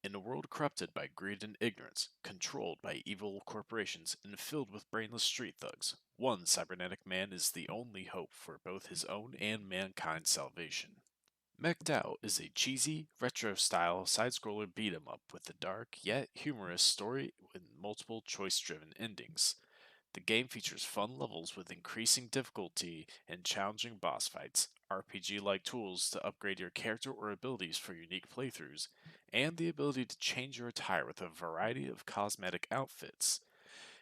In a world corrupted by greed and ignorance, controlled by evil corporations, and filled with brainless street thugs, one cybernetic man is the only hope for both his own and mankind's salvation. MECH'D Out is a cheesy, retro-style side-scroller beat-em-up with a dark, yet humorous story with multiple choice-driven endings. The game features fun levels with increasing difficulty and challenging boss fights, RPG-like tools to upgrade your character or abilities for unique playthroughs, and the ability to change your attire with a variety of cosmetic outfits.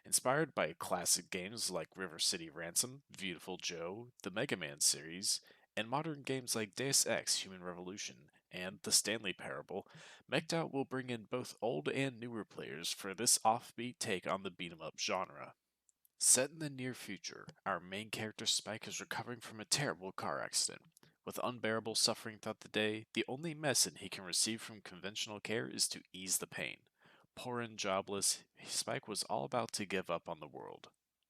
Inspired by classic games like River City Ransom, Beautiful Joe, the Mega Man series, and modern games like Deus Ex Human Revolution and The Stanley Parable, MECH'D Out will bring in both old and newer players for this offbeat take on the beat 'em up genre. Set in the near future, our main character Spike is recovering from a terrible car accident. With unbearable suffering throughout the day, the only medicine he can receive from conventional care is to ease the pain. Poor and jobless, Spike was all about to give up on the world.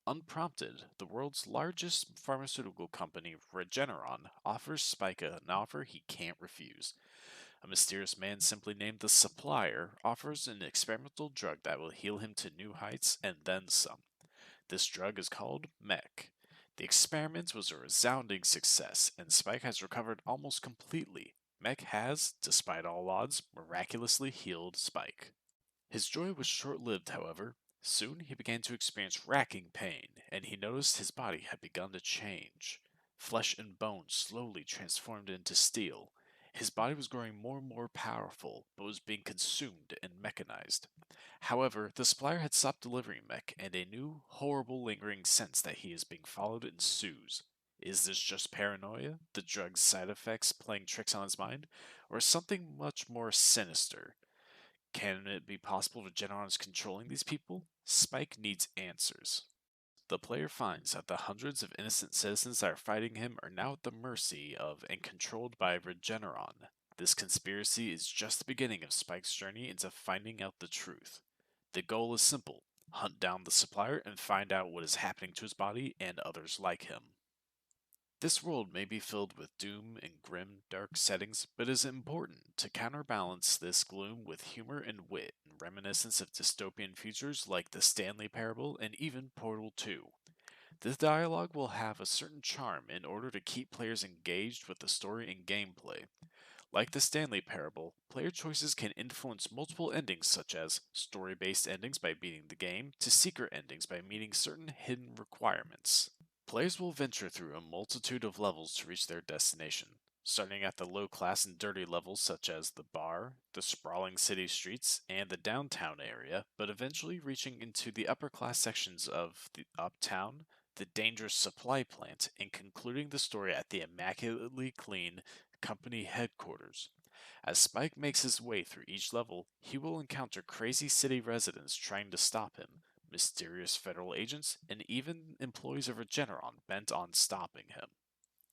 Unprompted, the world's largest pharmaceutical company, Regeneron, offers Spike an offer he can't refuse. A mysterious man simply named the Supplier offers an experimental drug that will heal him to new heights and then some. This drug is called Mech. The experiment was a resounding success, and Spike has recovered almost completely. Mech has, despite all odds, miraculously healed Spike. His joy was short lived, however. Soon he began to experience racking pain, and he noticed his body had begun to change. Flesh and bone slowly transformed into steel. His body was growing more and more powerful, but was being consumed and mechanized. However, the supplier had stopped delivering mech, and a new, horrible, lingering sense that he is being followed ensues. Is this just paranoia, the drug's side effects playing tricks on his mind, or something much more sinister? Can it be possible Regeneron is controlling these people? Spike needs answers. The player finds that the hundreds of innocent citizens that are fighting him are now at the mercy of and controlled by Regeneron. This conspiracy is just the beginning of Spike's journey into finding out the truth. The goal is simple: hunt down the supplier and find out what is happening to his body and others like him. This world may be filled with doom and grim, dark settings, but it is important to counterbalance this gloom with humor and wit and reminiscence of dystopian futures like the Stanley Parable and even Portal 2. The dialogue will have a certain charm in order to keep players engaged with the story and gameplay. Like the Stanley Parable, player choices can influence multiple endings, such as story based endings by beating the game, to secret endings by meeting certain hidden requirements. Players will venture through a multitude of levels to reach their destination, starting at the low class and dirty levels such as the bar, the sprawling city streets, and the downtown area, but eventually reaching into the upper class sections of the uptown, the dangerous supply plant, and concluding the story at the immaculately clean company headquarters. As Spike makes his way through each level, he will encounter crazy city residents trying to stop him, mysterious federal agents, and even employees of Regeneron bent on stopping him.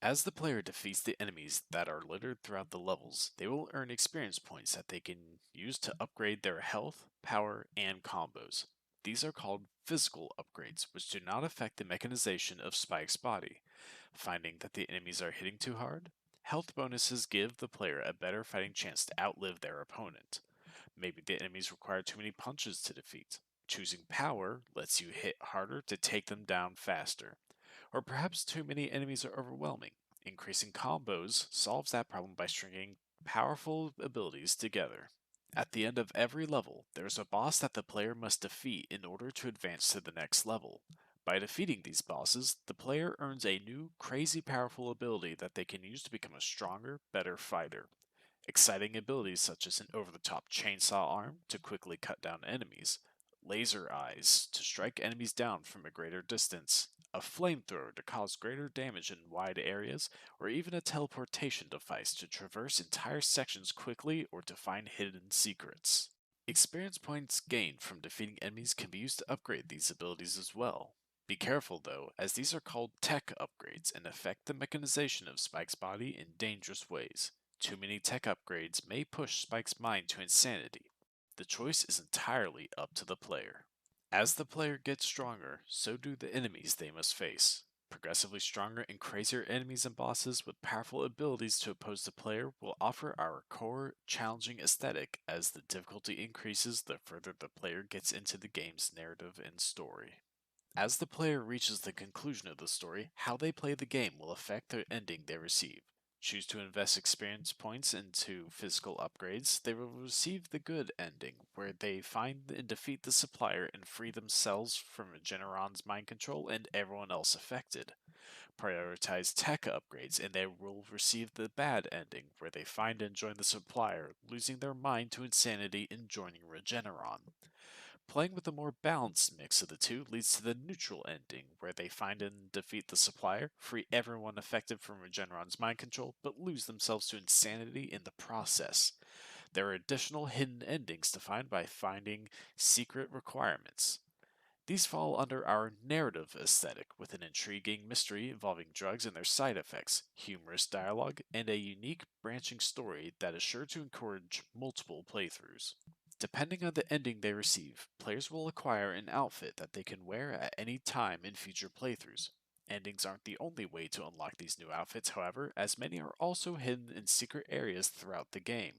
As the player defeats the enemies that are littered throughout the levels, they will earn experience points that they can use to upgrade their health, power, and combos. These are called physical upgrades, which do not affect the mechanization of Spike's body. Finding that the enemies are hitting too hard, health bonuses give the player a better fighting chance to outlive their opponent. Maybe the enemies require too many punches to defeat. Choosing power lets you hit harder to take them down faster. Or perhaps too many enemies are overwhelming. Increasing combos solves that problem by stringing powerful abilities together. At the end of every level, there's a boss that the player must defeat in order to advance to the next level. By defeating these bosses, the player earns a new, crazy powerful ability that they can use to become a stronger, better fighter. Exciting abilities such as an over the top chainsaw arm to quickly cut down enemies, laser eyes to strike enemies down from a greater distance, a flamethrower to cause greater damage in wide areas, or even a teleportation device to traverse entire sections quickly or to find hidden secrets. Experience points gained from defeating enemies can be used to upgrade these abilities as well. Be careful though, as these are called tech upgrades and affect the mechanization of Spike's body in dangerous ways. Too many tech upgrades may push Spike's mind to insanity. The choice is entirely up to the player. As the player gets stronger, so do the enemies they must face. Progressively stronger and crazier enemies and bosses with powerful abilities to oppose the player will offer our core, challenging aesthetic as the difficulty increases the further the player gets into the game's narrative and story. As the player reaches the conclusion of the story, how they play the game will affect the ending they receive. Choose to invest experience points into physical upgrades, they will receive the good ending, where they find and defeat the supplier and free themselves from Regeneron's mind control and everyone else affected. Prioritize tech upgrades, and they will receive the bad ending, where they find and join the supplier, losing their mind to insanity and joining Regeneron. Playing with a more balanced mix of the two leads to the neutral ending, where they find and defeat the supplier, free everyone affected from Regeneron's mind control, but lose themselves to insanity in the process. There are additional hidden endings to find by finding secret requirements. These fall under our narrative aesthetic, with an intriguing mystery involving drugs and their side effects, humorous dialogue, and a unique branching story that is sure to encourage multiple playthroughs. Depending on the ending they receive, players will acquire an outfit that they can wear at any time in future playthroughs. Endings aren't the only way to unlock these new outfits, however, as many are also hidden in secret areas throughout the game.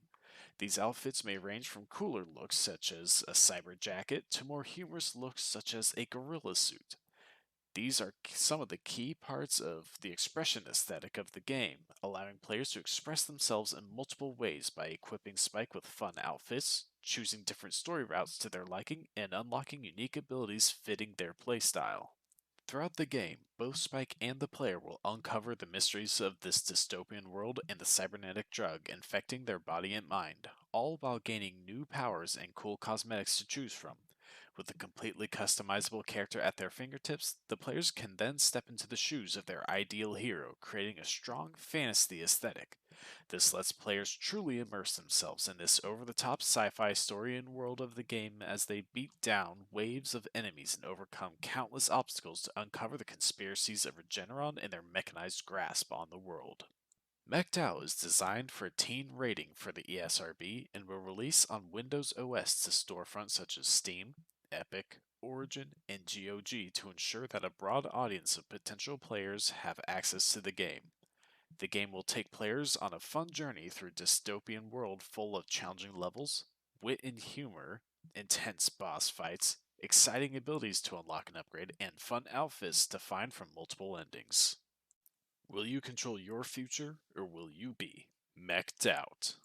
These outfits may range from cooler looks such as a cyber jacket to more humorous looks such as a gorilla suit. These are some of the key parts of the expression aesthetic of the game, allowing players to express themselves in multiple ways by equipping Spike with fun outfits, choosing different story routes to their liking, and unlocking unique abilities fitting their playstyle. Throughout the game, both Spike and the player will uncover the mysteries of this dystopian world and the cybernetic drug infecting their body and mind, all while gaining new powers and cool cosmetics to choose from. With a completely customizable character at their fingertips, the players can then step into the shoes of their ideal hero, creating a strong fantasy aesthetic. This lets players truly immerse themselves in this over the top sci fi story and world of the game as they beat down waves of enemies and overcome countless obstacles to uncover the conspiracies of Regeneron and their mechanized grasp on the world. MECH'D Out is designed for a teen rating for the ESRB and will release on Windows OS to storefronts such as Steam, Epic, Origin, and GOG to ensure that a broad audience of potential players have access to the game. The game will take players on a fun journey through a dystopian world full of challenging levels, wit and humor, intense boss fights, exciting abilities to unlock and upgrade, and fun outfits to find from multiple endings. Will you control your future, or will you be mech'd out?